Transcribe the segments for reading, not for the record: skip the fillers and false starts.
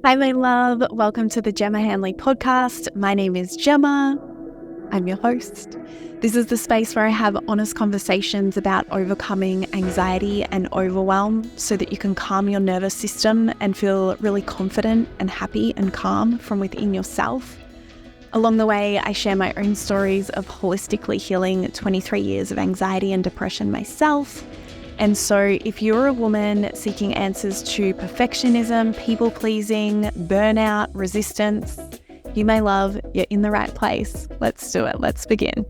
Hi, my love. Welcome to the Gemma Hanley podcast. My name is Gemma. I'm your host. This is the space where I have honest conversations about overcoming anxiety and overwhelm so that you can calm your nervous system and feel really confident and happy and calm from within yourself. Along the way, I share my own stories of holistically healing 23 years of anxiety and depression myself. And so if you're a woman seeking answers to perfectionism, people-pleasing, burnout, resistance, you may love, you're in the right place. Let's do it. Let's begin.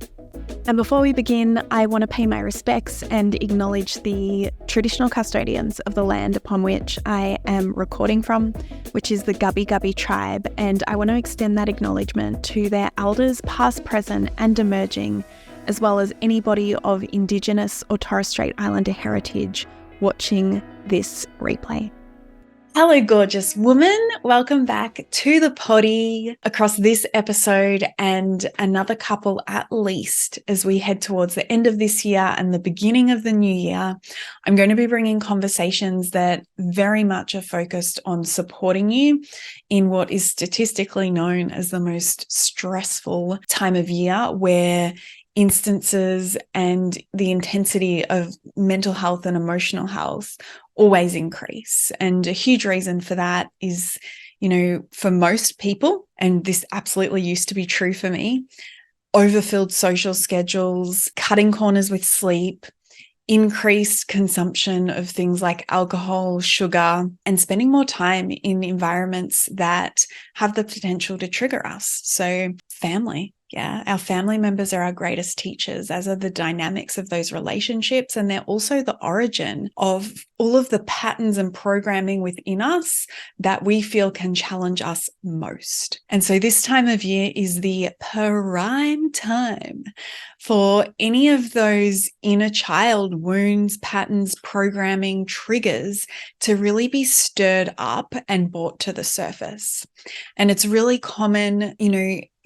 And before we begin, I want to pay my respects and acknowledge the traditional custodians of the land upon which I am recording from, which is the Gubbi Gubbi tribe. And I want to extend that acknowledgement to their elders, past, present, and emerging, as well as anybody of Indigenous or Torres Strait Islander heritage watching this replay. Hello, gorgeous woman. Welcome back to the potty across this episode and another couple at least as we head towards the end of this year and the beginning of the new year. I'm going to be bringing conversations that very much are focused on supporting you in what is statistically known as the most stressful time of year, where instances and the intensity of mental health and emotional health always increase. And a huge reason for that is, for most people, and this absolutely used to be true for me, overfilled social schedules, cutting corners with sleep, increased consumption of things like alcohol, sugar, and spending more time in environments that have the potential to trigger us. So family. Yeah, our family members are our greatest teachers, as are the dynamics of those relationships. And they're also the origin of all of the patterns and programming within us that we feel can challenge us most. And so this time of year is the prime time for any of those inner child wounds, patterns, programming, triggers to really be stirred up and brought to the surface. And it's really common,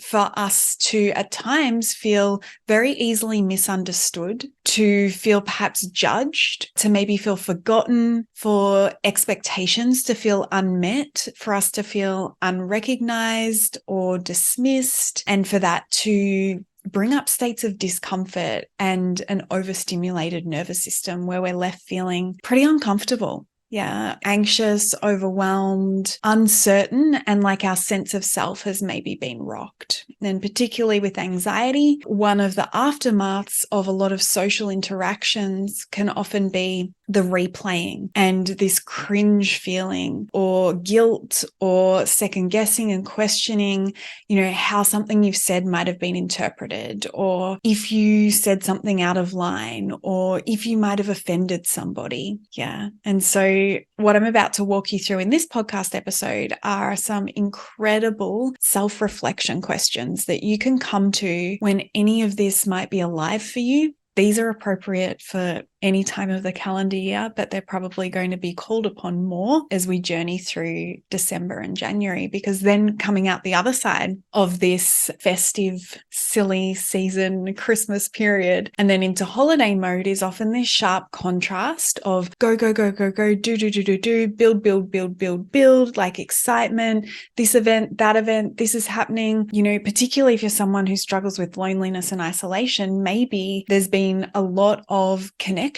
for us to at times feel very easily misunderstood, to feel perhaps judged, to maybe feel forgotten, for expectations to feel unmet, for us to feel unrecognized or dismissed, and for that to bring up states of discomfort and an overstimulated nervous system where we're left feeling pretty uncomfortable. Yeah, anxious, overwhelmed, uncertain, and like our sense of self has maybe been rocked. And particularly with anxiety, one of the aftermaths of a lot of social interactions can often be the replaying and this cringe feeling or guilt or second guessing and questioning, how something you've said might have been interpreted, or if you said something out of line, or if you might have offended somebody. Yeah. And so what I'm about to walk you through in this podcast episode are some incredible self-reflection questions that you can come to when any of this might be alive for you. These are appropriate for any time of the calendar year, but they're probably going to be called upon more as we journey through December and January, because then coming out the other side of this festive, silly season, Christmas period, and then into holiday mode is often this sharp contrast of go, go, go, go, go, do, build, build, build, build, build, like excitement, this event, that event, this is happening. Particularly if you're someone who struggles with loneliness and isolation, maybe there's been a lot of connection.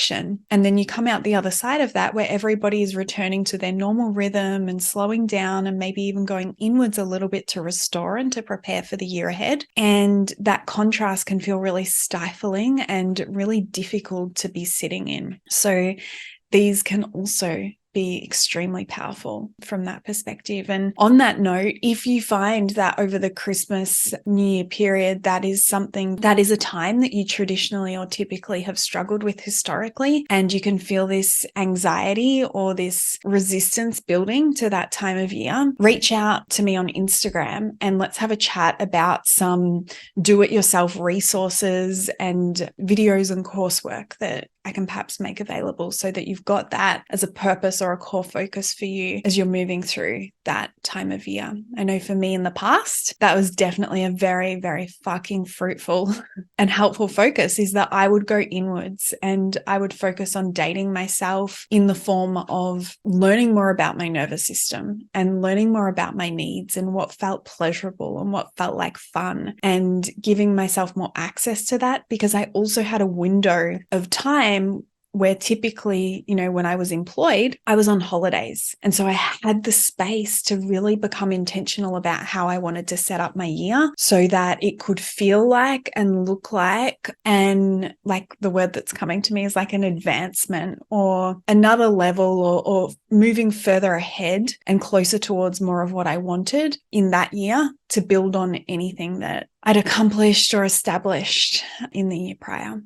And then you come out the other side of that where everybody is returning to their normal rhythm and slowing down and maybe even going inwards a little bit to restore and to prepare for the year ahead. And that contrast can feel really stifling and really difficult to be sitting in. So these can also be extremely powerful from that perspective. And on that note, if you find that over the Christmas, New Year period, that is a time that you traditionally or typically have struggled with historically, and you can feel this anxiety or this resistance building to that time of year, reach out to me on Instagram and let's have a chat about some do-it-yourself resources and videos and coursework that I can perhaps make available so that you've got that as a purpose or a core focus for you as you're moving through that time of year. I know for me in the past, that was definitely a very, very fucking fruitful and helpful focus, is that I would go inwards and I would focus on dating myself in the form of learning more about my nervous system and learning more about my needs and what felt pleasurable and what felt like fun, and giving myself more access to that, because I also had a window of time where typically, when I was employed, I was on holidays. And so I had the space to really become intentional about how I wanted to set up my year so that it could feel like and look like, and like the word that's coming to me is like an advancement or another level, or moving further ahead and closer towards more of what I wanted in that year to build on anything that I'd accomplished or established in the year prior.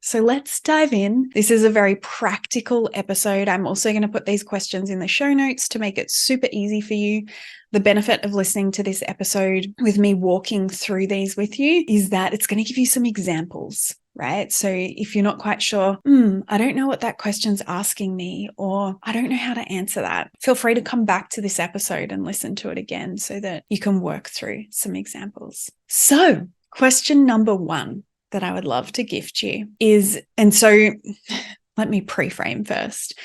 So let's dive in. This is a very practical episode. I'm also going to put these questions in the show notes to make it super easy for you. The benefit of listening to this episode with me walking through these with you is that it's going to give you some examples, right? So if you're not quite sure, I don't know what that question's asking me, or I don't know how to answer that, feel free to come back to this episode and listen to it again so that you can work through some examples. So question number 1 that I would love to gift you is, and so let me pre-frame first.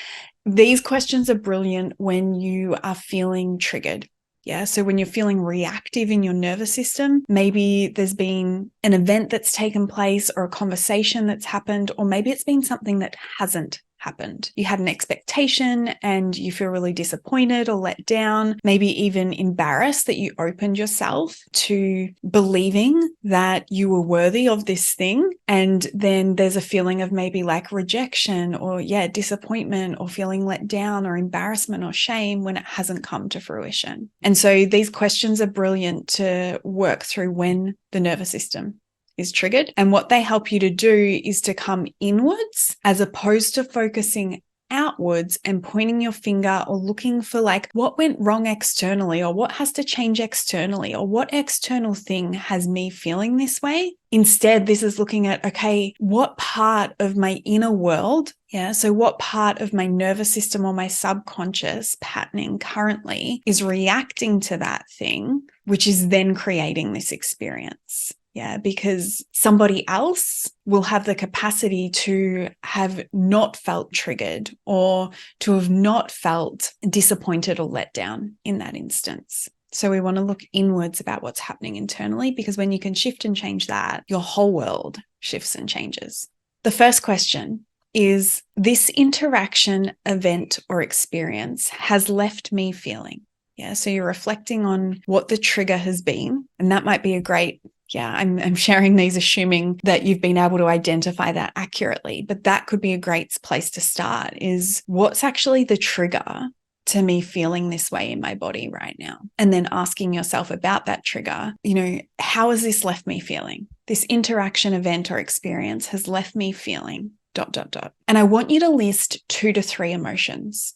These questions are brilliant when you are feeling triggered. Yeah. So when you're feeling reactive in your nervous system, maybe there's been an event that's taken place or a conversation that's happened, or maybe it's been something that hasn't happened. You had an expectation and you feel really disappointed or let down, maybe even embarrassed that you opened yourself to believing that you were worthy of this thing. And then there's a feeling of maybe like rejection or disappointment, or feeling let down or embarrassment or shame when it hasn't come to fruition. And so these questions are brilliant to work through when the nervous system is triggered. And what they help you to do is to come inwards as opposed to focusing outwards and pointing your finger or looking for like what went wrong externally, or what has to change externally, or what external thing has me feeling this way. Instead, this is looking at, okay, what part of my inner world, so what part of my nervous system or my subconscious patterning currently is reacting to that thing, which is then creating this experience. Yeah, because somebody else will have the capacity to have not felt triggered or to have not felt disappointed or let down in that instance. So we want to look inwards about what's happening internally, because when you can shift and change that, your whole world shifts and changes. The first question is, this interaction, event, or experience has left me feeling. Yeah, so you're reflecting on what the trigger has been, and that might be a great I'm sharing these assuming that you've been able to identify that accurately, but that could be a great place to start, is what's actually the trigger to me feeling this way in my body right now? And then asking yourself about that trigger, how has this left me feeling? This interaction, event, or experience has left me feeling ... And I want you to list 2 to 3 emotions.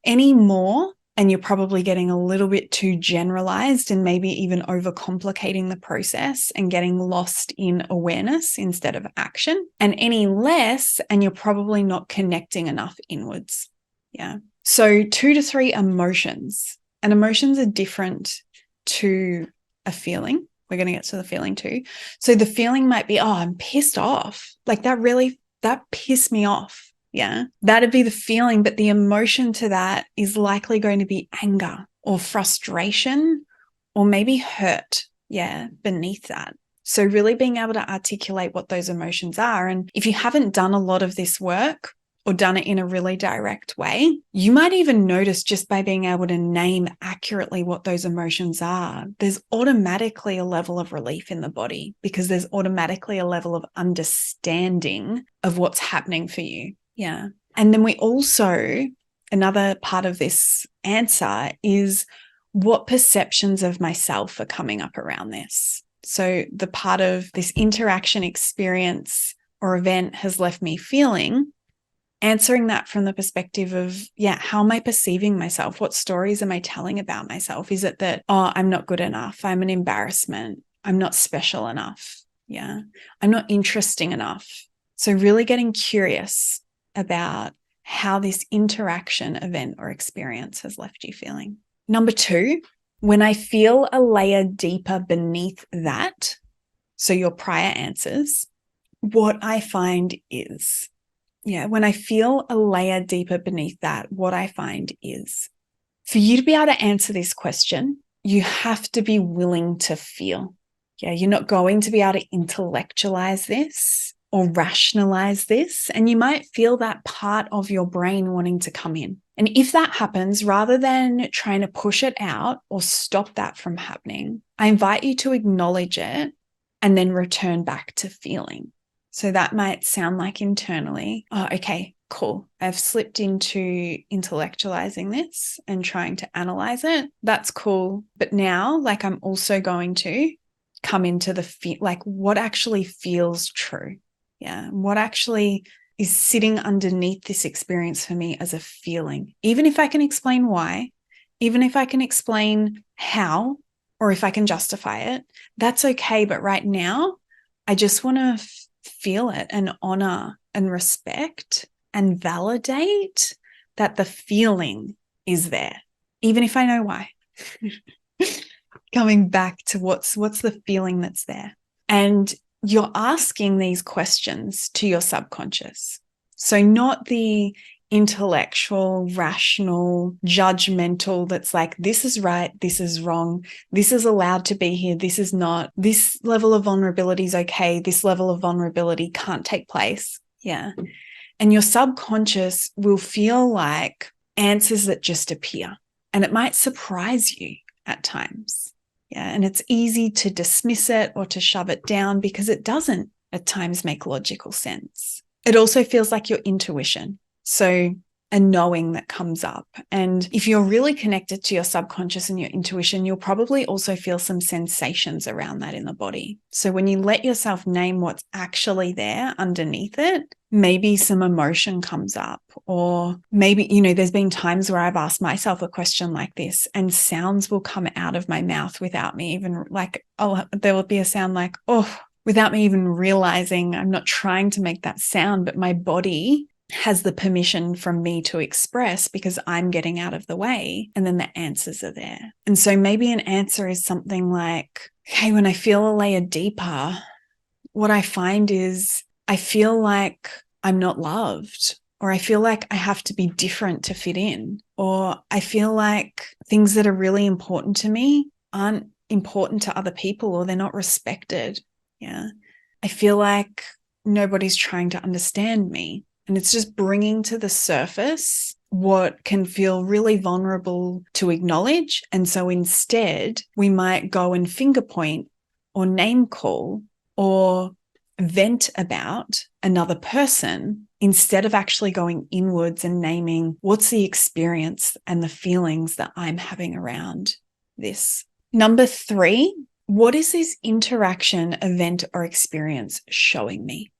Any more, and you're probably getting a little bit too generalized and maybe even overcomplicating the process and getting lost in awareness instead of action. And any less, and you're probably not connecting enough inwards. Yeah. So 2 to 3 emotions, and emotions are different to a feeling. We're going to get to the feeling too. So the feeling might be, I'm pissed off. Like that pissed me off. Yeah, that'd be the feeling, but the emotion to that is likely going to be anger or frustration or maybe hurt, beneath that. So really being able to articulate what those emotions are. And if you haven't done a lot of this work or done it in a really direct way, you might even notice just by being able to name accurately what those emotions are, there's automatically a level of relief in the body, because there's automatically a level of understanding of what's happening for you. Yeah. And then we also, another part of this answer is, what perceptions of myself are coming up around this? So the part of this interaction, experience, or event has left me feeling, answering that from the perspective of, how am I perceiving myself? What stories am I telling about myself? Is it that, I'm not good enough, I'm an embarrassment, I'm not special enough, I'm not interesting enough? So really getting curious about how this interaction, event, or experience has left you feeling. Number 2, when I feel a layer deeper beneath that, so your prior answers, what I find is, when I feel a layer deeper beneath that, what I find is, for you to be able to answer this question, you have to be willing to feel. You're not going to be able to intellectualize this or rationalize this. And you might feel that part of your brain wanting to come in. And if that happens, rather than trying to push it out or stop that from happening, I invite you to acknowledge it and then return back to feeling. So that might sound like internally, oh, okay, cool. I've slipped into intellectualizing this and trying to analyze it. That's cool. But now, I'm also going to come into the what actually feels true. What actually is sitting underneath this experience for me as a feeling. Even if I can explain why, even if I can explain how, or if I can justify it, that's okay. But right now, I just want to feel it and honor and respect and validate that the feeling is there, even if I know why. Coming back to what's the feeling that's there. And you're asking these questions to your subconscious. So not the intellectual, rational, judgmental that's like, this is right, this is wrong, this is allowed to be here, this is not, this level of vulnerability is okay, this level of vulnerability can't take place. And your subconscious will feel like answers that just appear. And it might surprise you at times. And it's easy to dismiss it or to shove it down because it doesn't at times make logical sense. It also feels like your intuition. So a knowing that comes up. And if you're really connected to your subconscious and your intuition, you'll probably also feel some sensations around that in the body. So when you let yourself name what's actually there underneath it, maybe some emotion comes up, or maybe, there's been times where I've asked myself a question like this and sounds will come out of my mouth without me even there will be a sound like, oh, without me even realizing I'm not trying to make that sound, but my body has the permission from me to express because I'm getting out of the way, and then the answers are there. And so maybe an answer is something like, okay, when I feel a layer deeper, what I find is I feel like I'm not loved, or I feel like I have to be different to fit in, or I feel like things that are really important to me aren't important to other people, or they're not respected. I feel like nobody's trying to understand me. And it's just bringing to the surface what can feel really vulnerable to acknowledge. And so instead, we might go and finger point or name call or vent about another person instead of actually going inwards and naming what's the experience and the feelings that I'm having around this. Number 3, what is this interaction, event, or experience showing me?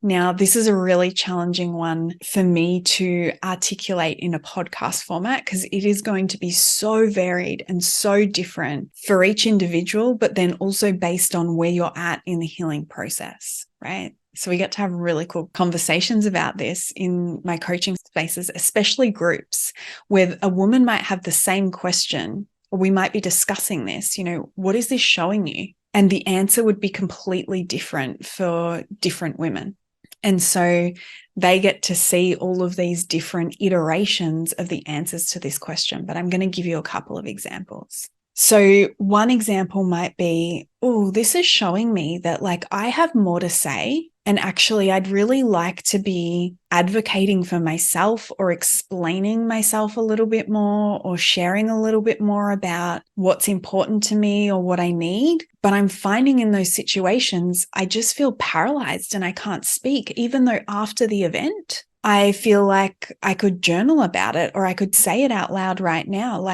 Now, this is a really challenging one for me to articulate in a podcast format because it is going to be so varied and so different for each individual, but then also based on where you're at in the healing process, right? So we get to have really cool conversations about this in my coaching spaces, especially groups where a woman might have the same question, or we might be discussing this, what is this showing you? And the answer would be completely different for different women. And so they get to see all of these different iterations of the answers to this question, but I'm going to give you a couple of examples. So one example might be, oh, this is showing me that I have more to say. And actually, I'd really like to be advocating for myself or explaining myself a little bit more or sharing a little bit more about what's important to me or what I need. But I'm finding in those situations, I just feel paralyzed and I can't speak, even though after the event, I feel like I could journal about it or I could say it out loud right now.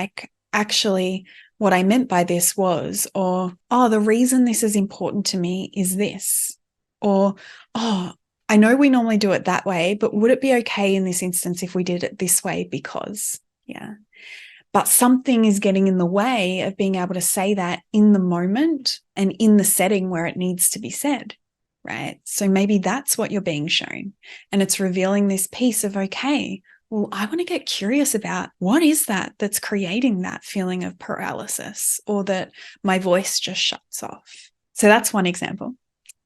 Actually, what I meant by this was, or, oh, the reason this is important to me is this. Or, oh, I know we normally do it that way, but would it be okay in this instance if we did it this way? Because, but something is getting in the way of being able to say that in the moment and in the setting where it needs to be said. right? So maybe that's what you're being shown. And it's revealing this piece of, okay, well, I want to get curious about what is that that's creating that feeling of paralysis, or that my voice just shuts off. So that's one example.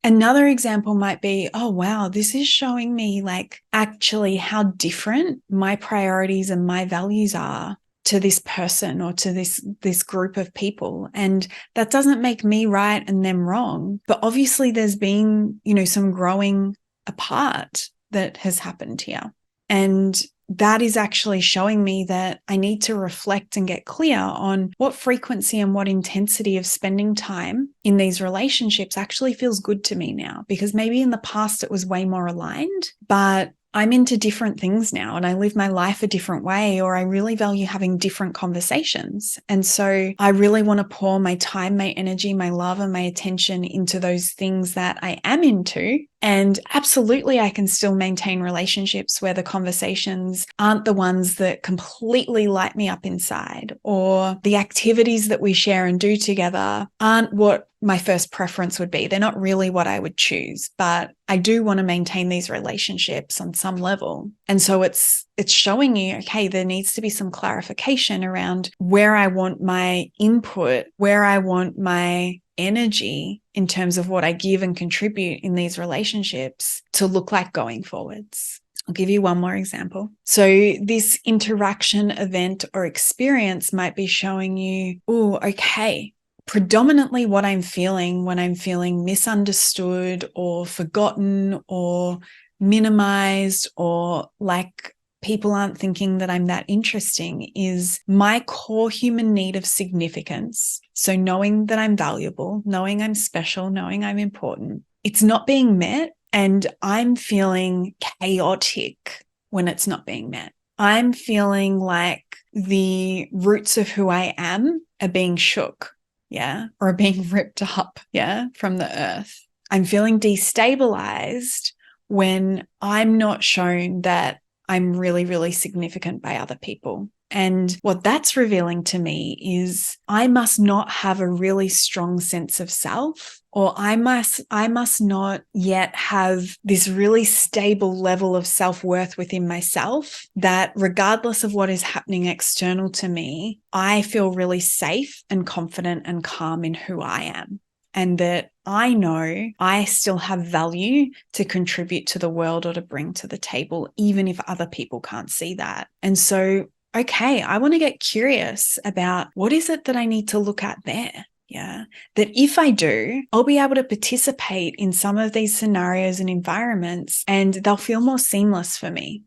Another example might be, oh, wow, this is showing me like actually how different my priorities and my values are to this person or to this group of people. And that doesn't make me right and them wrong. But obviously there's been, some growing apart that has happened here. And that is actually showing me that I need to reflect and get clear on what frequency and what intensity of spending time in these relationships actually feels good to me now. Because maybe in the past it was way more aligned, but I'm into different things now and I live my life a different way, or I really value having different conversations. And so I really want to pour my time, my energy, my love, and my attention into those things that I am into. And absolutely, I can still maintain relationships where the conversations aren't the ones that completely light me up inside, or the activities that we share and do together aren't what my first preference would be. They're not really what I would choose, but I do want to maintain these relationships on some level. And so it's showing you, okay, there needs to be some clarification around where I want my input, where I want my energy in terms of what I give and contribute in these relationships to look like going forwards. I'll give you one more example. So this interaction, event, or experience might be showing you, oh, okay, predominantly what I'm feeling when I'm feeling misunderstood or forgotten or minimized, or like people aren't thinking that I'm that interesting, is my core human need of significance. So knowing that I'm valuable, knowing I'm special, knowing I'm important, it's not being met. And I'm feeling chaotic when it's not being met. I'm feeling like the roots of who I am are being shook, or are being ripped up, from the earth. I'm feeling destabilized when I'm not shown that I'm really, really significant by other people. And what that's revealing to me is I must not have a really strong sense of self, or I must not yet have this really stable level of self-worth within myself, that regardless of what is happening external to me, I feel really safe and confident and calm in who I am. And that I know I still have value to contribute to the world or to bring to the table, even if other people can't see that. And so, okay, I want to get curious about what is it that I need to look at there? That if I do, I'll be able to participate in some of these scenarios and environments, and they'll feel more seamless for me.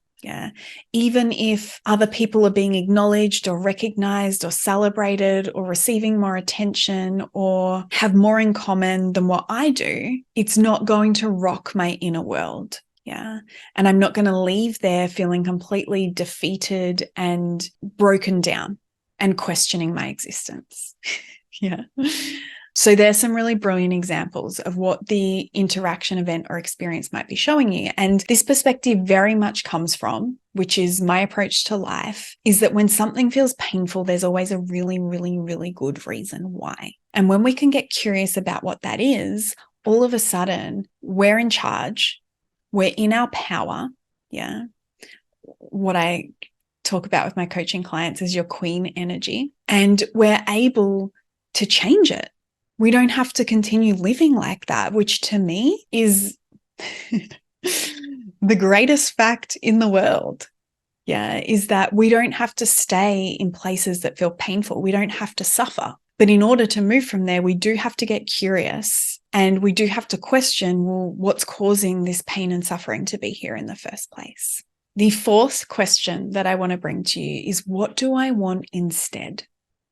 Even if other people are being acknowledged or recognized or celebrated or receiving more attention or have more in common than what I do, it's not going to rock my inner world. And I'm not going to leave there feeling completely defeated and broken down and questioning my existence. So there's some really brilliant examples of what the interaction, event, or experience might be showing you. And this perspective very much comes from, which is my approach to life, is that when something feels painful, there's always a really, really, really good reason why. And when we can get curious about what that is, all of a sudden we're in charge, we're in our power. What I talk about with my coaching clients is your queen energy, and we're able to change it. We don't have to continue living like that, which to me is the greatest fact in the world. Is that we don't have to stay in places that feel painful. We don't have to suffer. But in order to move from there, we do have to get curious, and we do have to question, well, what's causing this pain and suffering to be here in the first place? The fourth question that I want to bring to you is, what do I want instead?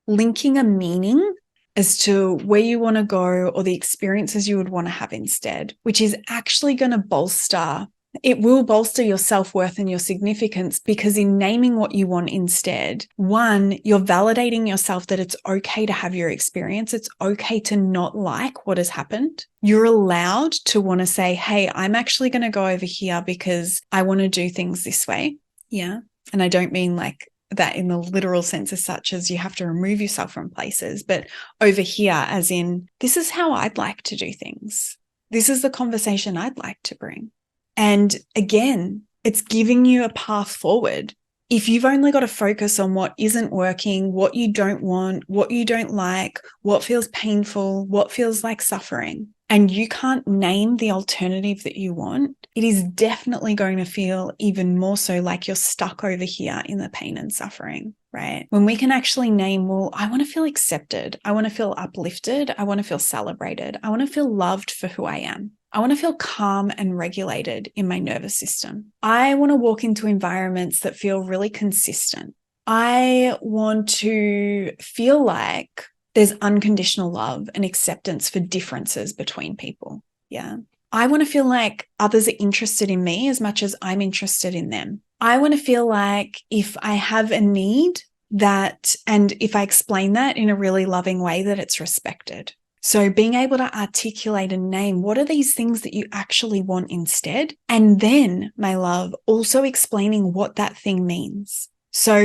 Linking a meaning as to where you want to go or the experiences you would want to have instead, which is actually going to bolster your self-worth and your significance, because in naming what you want instead, one, you're validating yourself that it's okay to have your experience. It's okay to not like what has happened. You're allowed to want to say, hey, I'm actually going to go over here because I want to do things this way. And I don't mean like that in the literal sense as such as you have to remove yourself from places, but over here as in, this is how I'd like to do things. This is the conversation I'd like to bring. And again, it's giving you a path forward. If you've only got to focus on what isn't working, what you don't want, what you don't like, what feels painful, what feels like suffering, and you can't name the alternative that you want, it is definitely going to feel even more so like you're stuck over here in the pain and suffering, right? When we can actually name, well, I want to feel accepted. I want to feel uplifted. I want to feel celebrated. I want to feel loved for who I am. I want to feel calm and regulated in my nervous system. I want to walk into environments that feel really consistent. I want to feel like there's unconditional love and acceptance for differences between people. Yeah. I want to feel like others are interested in me as much as I'm interested in them. I want to feel like if I have a need that, and if I explain that in a really loving way, that it's respected. So being able to articulate and name what are these things that you actually want instead? And then, my love, also explaining what that thing means. So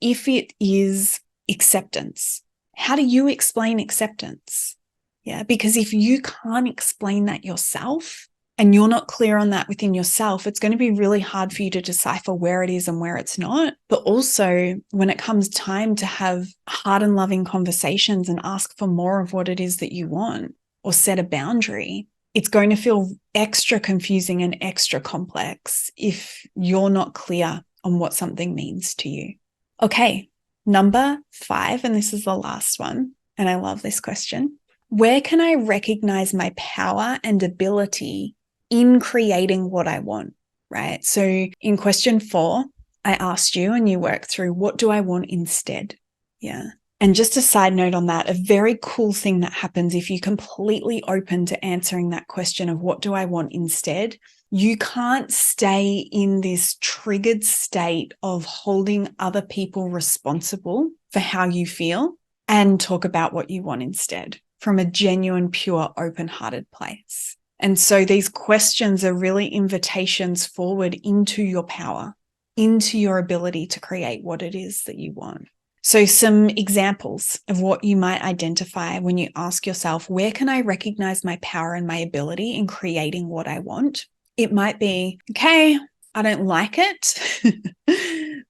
if it is acceptance, how do you explain acceptance? Yeah, because if you can't explain that yourself and you're not clear on that within yourself, it's going to be really hard for you to decipher where it is and where it's not. But also, when it comes time to have hard and loving conversations and ask for more of what it is that you want or set a boundary, it's going to feel extra confusing and extra complex if you're not clear on what something means to you. Okay, number 5, and this is the last one, and I love this question. Where can I recognize my power and ability in creating what I want, right? So in question 4, I asked you and you worked through, what do I want instead? Yeah. And just a side note on that, a very cool thing that happens if you completely open to answering that question of what do I want instead, you can't stay in this triggered state of holding other people responsible for how you feel and talk about what you want instead from a genuine, pure, open-hearted place. And so these questions are really invitations forward into your power, into your ability to create what it is that you want. So some examples of what you might identify when you ask yourself, where can I recognize my power and my ability in creating what I want? It might be, okay, I don't like it,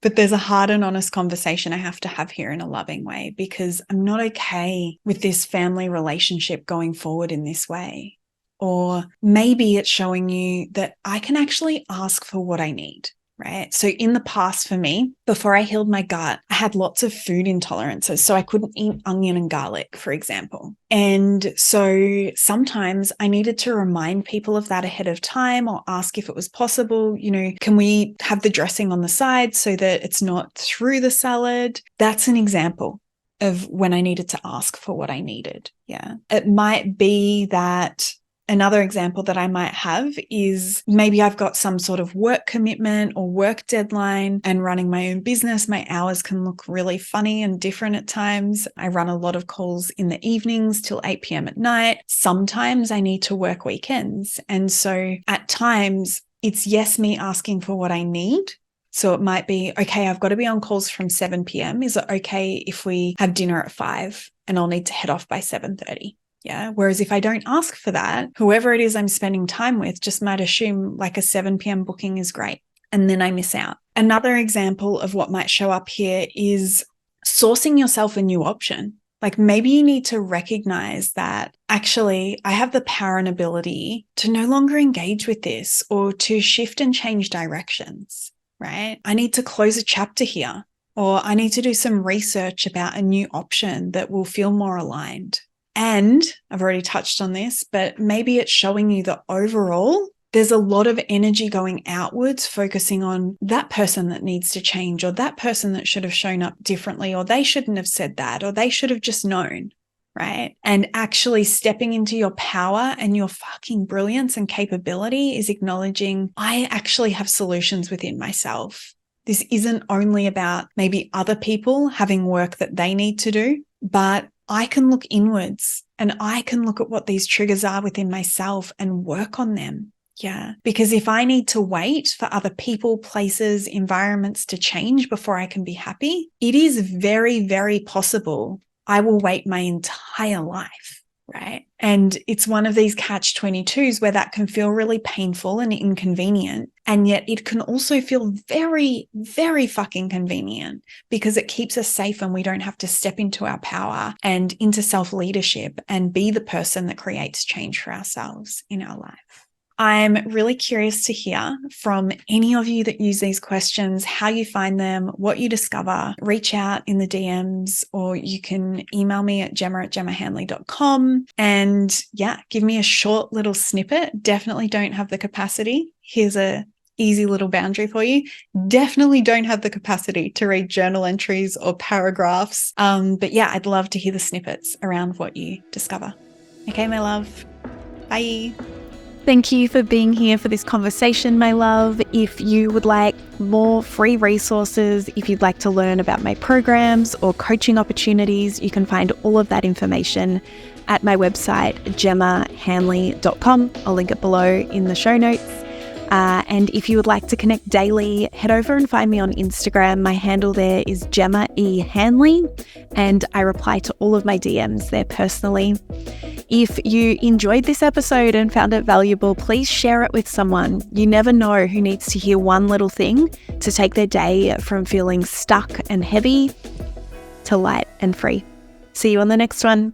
but there's a hard and honest conversation I have to have here in a loving way because I'm not okay with this family relationship going forward in this way. Or maybe it's showing you that I can actually ask for what I need. Right. So in the past for me, before I healed my gut, I had lots of food intolerances. So I couldn't eat onion and garlic, for example. And so sometimes I needed to remind people of that ahead of time or ask if it was possible, can we have the dressing on the side so that it's not through the salad? That's an example of when I needed to ask for what I needed. Yeah. It might be that another example that I might have is maybe I've got some sort of work commitment or work deadline and running my own business. My hours can look really funny and different at times. I run a lot of calls in the evenings till 8 p.m. at night. Sometimes I need to work weekends. And so at times it's me asking for what I need. So it might be, okay, I've got to be on calls from 7 p.m. Is it okay if we have dinner at 5 and I'll need to head off by 7:30? Yeah. Whereas if I don't ask for that, whoever it is I'm spending time with just might assume like a 7 p.m. booking is great. And then I miss out. Another example of what might show up here is sourcing yourself a new option. Like maybe you need to recognize that actually I have the power and ability to no longer engage with this or to shift and change directions, right? I need to close a chapter here, or I need to do some research about a new option that will feel more aligned. And I've already touched on this, but maybe it's showing you that overall, there's a lot of energy going outwards, focusing on that person that needs to change, or that person that should have shown up differently, or they shouldn't have said that, or they should have just known, right? And actually stepping into your power and your fucking brilliance and capability is acknowledging I actually have solutions within myself. This isn't only about maybe other people having work that they need to do, but I can look inwards and I can look at what these triggers are within myself and work on them. Yeah. Because if I need to wait for other people, places, environments to change before I can be happy, it is very, very possible I will wait my entire life. Right. And it's one of these catch-22s where that can feel really painful and inconvenient. And yet it can also feel very, very fucking convenient because it keeps us safe and we don't have to step into our power and into self-leadership and be the person that creates change for ourselves in our life. I'm really curious to hear from any of you that use these questions, how you find them, what you discover. Reach out in the DMs, or you can email me at gemma@gemmahanley.com. And yeah, give me a short little snippet. Definitely don't have the capacity. Here's a easy little boundary for you. Definitely don't have the capacity to read journal entries or paragraphs. But yeah, I'd love to hear the snippets around what you discover. Okay, my love. Bye. Thank you for being here for this conversation, my love. If you would like more free resources, if you'd like to learn about my programs or coaching opportunities, you can find all of that information at my website, gemmahanley.com. I'll link it below in the show notes. And if you would like to connect daily, head over and find me on Instagram. My handle there is Gemma E. Hanley, and I reply to all of my DMs there personally. If you enjoyed this episode and found it valuable, please share it with someone. You never know who needs to hear one little thing to take their day from feeling stuck and heavy to light and free. See you on the next one.